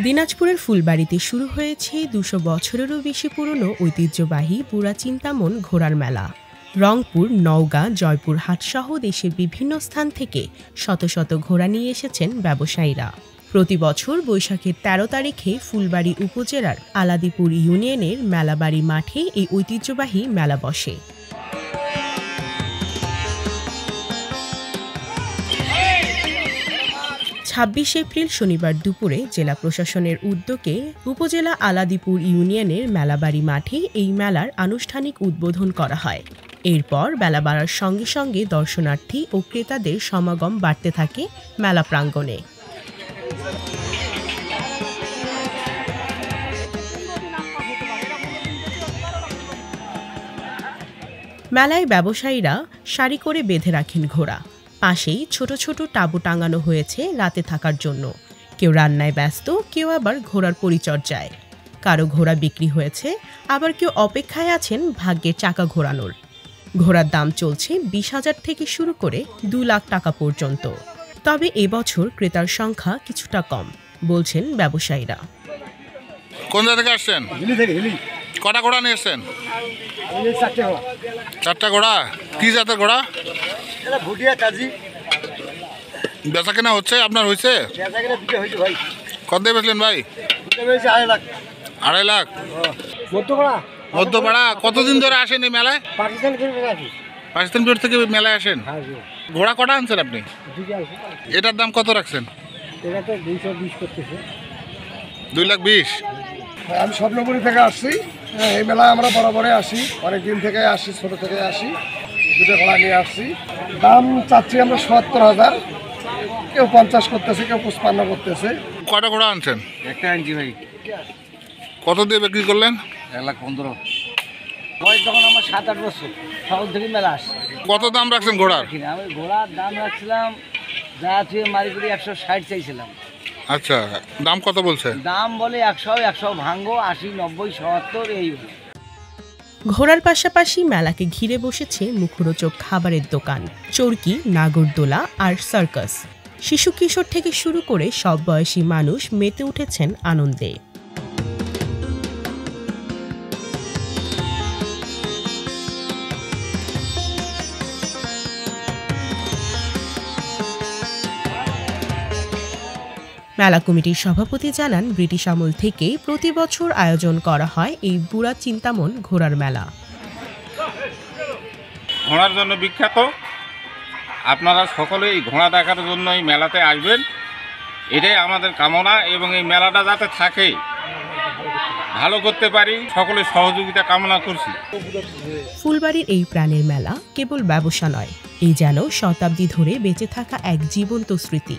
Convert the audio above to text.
দিনাজপুরের ফুলবাড়িতে শুরু হয়েছে ২০০ বছরেরও বেশি পুরনো ঐতিহ্যবাহী বুড়া চিন্তামন ঘোড়ার মেলা। রংপুর, নওগাঁ, জয়পুরহাট সহ দেশের বিভিন্ন স্থান থেকে শত শত ঘোড়া নিয়ে এসেছেন ব্যবসায়ীরা। প্রতি বছর বৈশাখের ১৩ তারিখে ফুলবাড়ি উপজেলার আলাদিপুর ইউনিয়নের মেলাবাড়ি মাঠে এই ঐতিহ্যবাহী মেলা বসে। ২৬ এপ্রিল শনিবার দুপুরে জেলা প্রশাসনের উদ্যোগে উপজেলা আলাদিপুর ইউনিয়নের মেলাবাড়ি মাঠে এই মেলার আনুষ্ঠানিক উদ্বোধন করা হয়। এরপর বেলা বাড়ার সঙ্গে সঙ্গে দর্শনার্থী ও ক্রেতাদের সমাগম বাড়তে থাকে মেলা প্রাঙ্গণে। মেলায় ব্যবসায়ীরা সারি করে বেঁধে রাখেন ঘোড়া। পাশেই ছোট ছোট তাঁবু টাঙানো হয়েছে রাতে থাকার জন্য। কেউ রান্নায় ব্যস্ত, কেউ আবার ঘোড়ার পরিচর্যায়। কারো ঘোড়া বিক্রি হয়েছে, আবার কেউ অপেক্ষায় আছেন ভাগ্যের চাকা ঘোরানোর। ঘোড়ার দাম চলছে ২০,০০০ থেকে শুরু করে ২ লাখ টাকা পর্যন্ত। তবে এবছর ক্রেতার সংখ্যা কিছুটা কম, বলছেন ব্যবসায়ীরা। কোন জায়গা থেকে আসছেন? কটা ঘোড়া নিয়ে এসছেন? 4টা ঘোড়া। কি জাতের ঘোড়া? বেচা কেনা হচ্ছে? আপনার হয়েছে? কত দিয়ে বেচলেন ভাই? 2.5 লাখ। মধ্যপাড়া। কতদিন ধরে আসেন এই মেলায়? পাকিস্তান থেকে মেলায় আসেন। ঘোড়া কটা আনছেন আপনি? এটার দাম কত রাখছেন? 2,20,000। আমি স্বপ্নপুরি থেকে আসছি। এই মেলায় আমরা বরাবরই আসি, অনেক দিন থেকে আসি, ছোট থেকে আসি। 2টা ঘোড়া নিয়ে আসছি। দাম চাচ্ছি আমরা ৭০,০০০। কেউ 50 করতেছে, কেউ 55 করতেছে। কটা ঘোড়া আনছেন? একটা আনছি ভাই। কত দিয়ে বিক্রি করলেন? 1,15,000। বয়স যখন আমার 7-8 বছর, তখন থেকে মেলা আসছে। কত দাম রাখছেন ঘোড়ার? আমি ঘোড়ার দাম রাখছিলাম যা ছুঁয়ে মারি করে 160 চাইছিলাম। আচ্ছা, দাম কত বলছে? দাম বলে 100 ভাঙ্গো, 80, 90, 77 এই। ঘোড়ার পাশাপাশি মেলাকে ঘিরে বসেছে মুখরোচক খাবারের দোকান, চরকি, নাগরদোলা আর সার্কাস। শিশু কিশোর থেকে শুরু করে সব বয়সী মানুষ মেতে উঠেছেন আনন্দে। মেলা কমিটির সভাপতি জানান, ব্রিটিশ আমল থেকেই প্রতি বছর আয়োজন করা হয় এই বুড়া চিন্তামন ঘোড়ার মেলা। ঘোড়ার জন্য বিখ্যাত। আপনারা সকলে এই ঘোড়া দেখার জন্য এই মেলাতে আসবেন, এটাই আমাদের কামনা। এবং এই মেলাটা যাতে থাকে, ভালো করতে পারি, সকলের সহযোগিতা কামনা করছি। ফুলবাড়ির এই প্রাণের মেলা কেবল ব্যবসা নয়, এই যেন শতাব্দী ধরে বেঁচে থাকা এক জীবন্ত স্মৃতি।